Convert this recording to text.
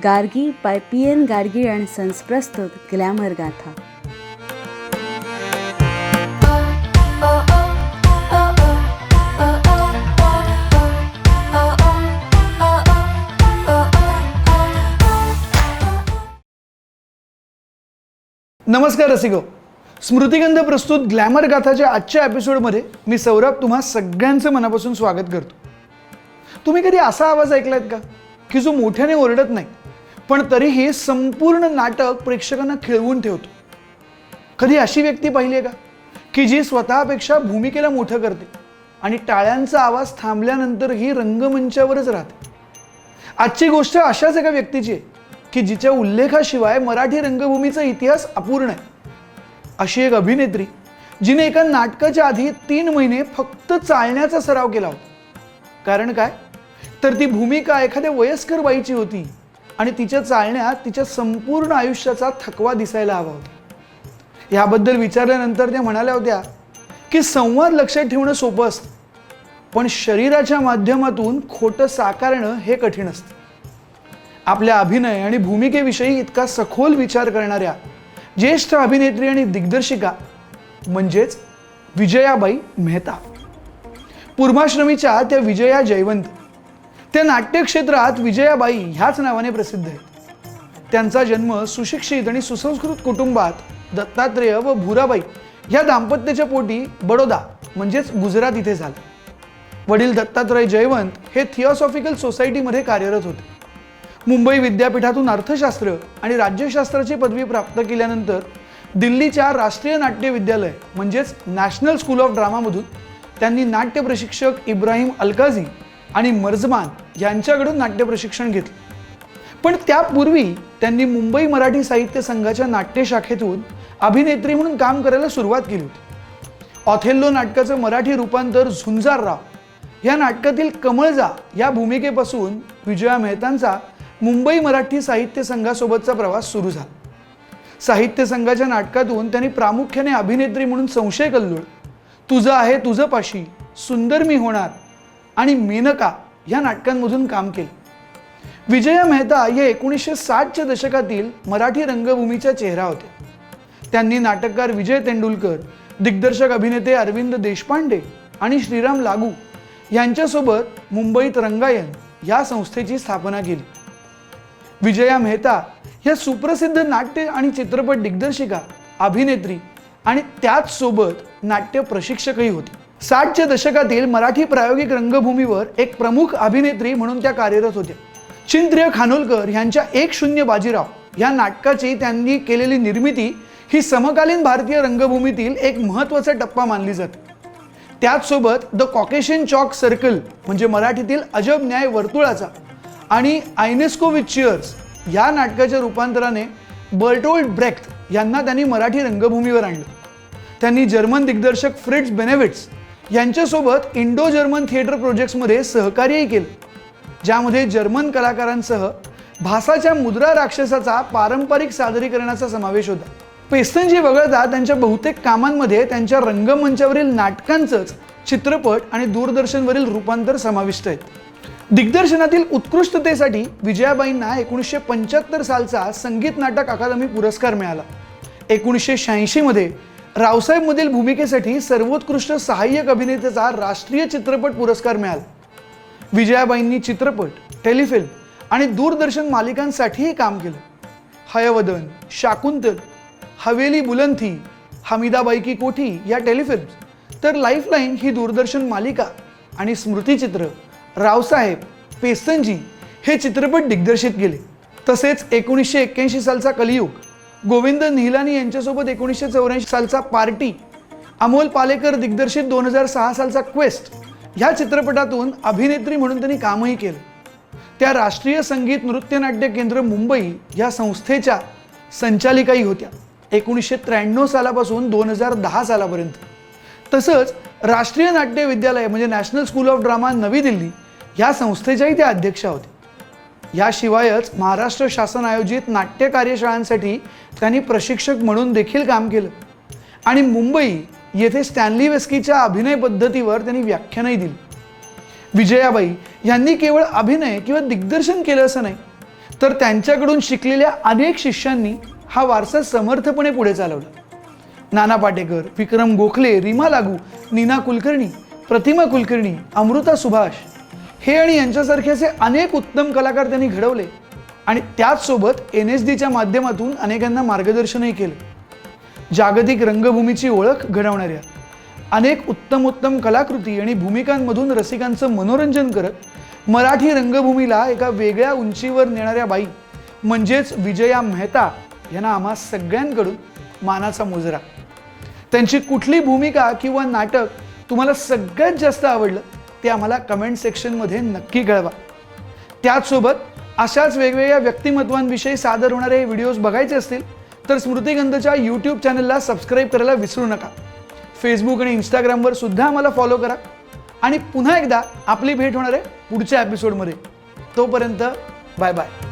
Gargi by PN Gargi and sons प्रस्तुत glamour गाथा. नमस्कार रसिको, स्मृतिगंध प्रस्तुत ग्लॅमर गाथाच्या आजच्या एपिसोडमध्ये मी सौरभ तुम्हा सगळ्यांचं मनापासून स्वागत करतो. तुम्ही कधी असा आवाज ऐकलात का की जो मोठ्याने ओरडत नाही पण तरीही संपूर्ण नाटक प्रेक्षकांना खिळवून ठेवतो? कधी अशी व्यक्ती पाहिली आहे का की जी स्वतःपेक्षा भूमिकेला मोठं करते आणि टाळ्यांचा आवाज थांबल्यानंतरही रंगमंचावरच राहते? आजची गोष्ट अशाच एका व्यक्तीची आहे की जिच्या उल्लेखाशिवाय मराठी रंगभूमीचा इतिहास अपूर्ण आहे. अशी एक अभिनेत्री जिने एका नाटकाच्या आधी 3 महिने फक्त चालण्याचा सराव केला होता. कारण काय, तर ती भूमिका एखाद्या वयस्कर बाईची होती आणि तिच्या चालण्यात तिच्या संपूर्ण आयुष्याचा थकवा दिसायला हवा होता. याबद्दल विचारल्यानंतर त्या म्हणाल्या होत्या की संवाद लक्षात ठेवणं सोपं असतं, पण शरीराच्या माध्यमातून खोटं साकारणं हे कठीण असतं. आपल्या अभिनय आणि भूमिकेविषयी इतका सखोल विचार करणाऱ्या ज्येष्ठ अभिनेत्री आणि दिग्दर्शिका म्हणजेच विजयाबाई मेहता. पूर्वाश्रमीच्या त्या विजया जयवंत. त्या नाट्यक्षेत्रात विजयाबाई ह्याच नावाने प्रसिद्ध आहेत. त्यांचा जन्म सुशिक्षित आणि सुसंस्कृत कुटुंबात दत्तात्रेय व भुराबाई ह्या दाम्पत्याच्या पोटी बडोदा म्हणजेच गुजरात इथे झाला. वडील दत्तात्रय जयवंत हे थिओसॉफिकल सोसायटीमध्ये कार्यरत होते. मुंबई विद्यापीठातून अर्थशास्त्र आणि राज्यशास्त्राची पदवी प्राप्त केल्यानंतर दिल्लीच्या राष्ट्रीय नाट्य विद्यालय म्हणजेच नॅशनल स्कूल ऑफ ड्रामामधून त्यांनी नाट्य प्रशिक्षक इब्राहिम अलकाझी आणि मर्जमान यांच्याकडून नाट्य प्रशिक्षण घेतले. पण त्यापूर्वी त्यांनी मुंबई मराठी साहित्य संघाच्या नाट्य शाखेतून अभिनेत्री म्हणून काम करायला सुरुवात केली होती. ऑथेल्लो नाटकाचं मराठी रूपांतर झुंजारराव या नाटकातील कमळजा या भूमिकेपासून विजया मेहतांचा मुंबई मराठी साहित्य संघासोबतचा प्रवास सुरू झाला. साहित्य संघाच्या नाटकातून त्यांनी प्रामुख्याने अभिनेत्री म्हणून संशय कल्लोळ, तुझं आहे तुझं पाशी, सुंदर मी होणार आणि मेनका या नाटकांमधून काम केले. विजया मेहता या 1960च्या दशकातील मराठी रंगभूमीच्या चेहरा होत्या. त्यांनी नाटककार विजय तेंडुलकर, दिग्दर्शक अभिनेते अरविंद देशपांडे आणि श्रीराम लागू यांच्यासोबत मुंबईत रंगायन या संस्थेची स्थापना केली. विजया मेहता या सुप्रसिद्ध नाट्य आणि चित्रपट दिग्दर्शिका, अभिनेत्री आणि त्याच सोबत नाट्य प्रशिक्षकही होती. 60च्या दशकातील मराठी प्रायोगिक रंगभूमीवर एक प्रमुख अभिनेत्री म्हणून त्या कार्यरत होत्या. चिंत्र्य खानोलकर यांच्या 1-0 बाजीराव या नाटकाची त्यांनी केलेली निर्मिती ही समकालीन भारतीय रंगभूमीतील एक महत्त्वाचा टप्पा मानली जाते. त्याचसोबत द कॉकेशियन चॉक सर्कल म्हणजे मराठीतील अजब न्याय वर्तुळाचा आणि आयनेस्को विथ चिअर्स या नाटकाच्या रूपांतराने बर्टोल्ड ब्रेख्ट यांना त्यांनी मराठी रंगभूमीवर आणलं. त्यांनी जर्मन दिग्दर्शक फ्रिट्झ बेनेविट्स यांच्यासोबत इंडो जर्मन थिएटर प्रोजेक्ट्समध्ये सहकार्यही केलं, ज्यामध्ये जर्मन कलाकारांसह भासाच्या मुद्रा राक्षसाचा पारंपरिक सादरीकरणाचा समावेश होता. पेस्तनजी वगळता त्यांच्या बहुतेक कामांमध्ये त्यांच्या रंगमंचावरील नाटकांचंच चित्रपट आणि दूरदर्शनवरील रूपांतर समाविष्ट आहेत. दिग्दर्शनातील उत्कृष्टतेसाठी विजयाबाईंना 1975 सालचा संगीत नाटक अकादमी पुरस्कार मिळाला. 1986 मध्ये रावसाहेब मधील भूमिकेसाठी सर्वोत्कृष्ट सहाय्यक अभिनेत्याचा राष्ट्रीय चित्रपट पुरस्कार मिळाला. विजयाबाईंनी चित्रपट, टेलिफिल्म आणि दूरदर्शन मालिकांसाठीही काम केलं. हयवदन, शाकुंतल, हवेली बुलंद थी, हमीदाबाई की कोठी या टेलिफिल्म्स, तर लाईफलाईन ही दूरदर्शन मालिका आणि स्मृतिचित्र, रावसाहेब, पेस्तनजी हे चित्रपट दिग्दर्शित केले. तसेच 1981 सालचा कलियुग, गोविंद निहलानी यांच्यासोबत 1984 सालचा पार्टी, अमोल पालेकर दिग्दर्शित 2006 सालचा क्वेस्ट ह्या चित्रपटातून अभिनेत्री म्हणून त्यांनी कामही केलं. त्या राष्ट्रीय संगीत नृत्य नाट्य केंद्र मुंबई या संस्थेच्या संचालिकाही होत्या 1993 सालापासून 2010 सालापर्यंत. तसंच राष्ट्रीय नाट्य विद्यालय म्हणजे नॅशनल स्कूल ऑफ ड्रामा नवी दिल्ली या संस्थेच्याही त्या अध्यक्षा होत्या. याशिवायच महाराष्ट्र शासन आयोजित नाट्य कार्यशाळांसाठी त्यांनी प्रशिक्षक म्हणून देखील काम केलं आणि मुंबई येथे स्टॅनली वेस्कीच्या अभिनय पद्धतीवर त्यांनी व्याख्यानही दिली. विजयाबाई यांनी केवळ अभिनय किंवा दिग्दर्शन केलं असं नाही, तर त्यांच्याकडून शिकलेल्या अनेक शिष्यांनी हा वारसा समर्थपणे पुढे चालवला. नाना पाटेकर, विक्रम गोखले, रीमा लागू, नीना कुलकर्णी, प्रतिमा कुलकर्णी, अमृता सुभाष हे आणि यांच्यासारखे असे अनेक उत्तम कलाकार त्यांनी घडवले आणि त्याचसोबत NSDच्या माध्यमातून अनेकांना मार्गदर्शनही केलं. जागतिक रंगभूमीची ओळख घडवणाऱ्या अनेक उत्तम कलाकृती आणि भूमिकांमधून रसिकांचं मनोरंजन करत मराठी रंगभूमीला एका वेगळ्या उंचीवर नेणाऱ्या बाई म्हणजेच विजया मेहता यांना आम्हा सगळ्यांकडून मानाचा मुजरा. त्यांची कुठली भूमिका किंवा नाटक तुम्हाला सगळ्यात जास्त आवडलं ते आम्हाला कमेंट सेक्शनमध्ये नक्की कळवा. त्याचसोबत अशाच वेगवेगळ्या व्यक्तिमत्वांविषयी सादर होणारे व्हिडिओज बघायचे असतील तर स्मृतिगंधच्या यूट्यूब चॅनलला सबस्क्राईब करायला विसरू नका. फेसबुक आणि इंस्टाग्रामवर सुद्धा आम्हाला फॉलो करा आणि पुन्हा एकदा आपली भेट होणार आहे पुढच्या एपिसोडमध्ये. तोपर्यंत बाय बाय.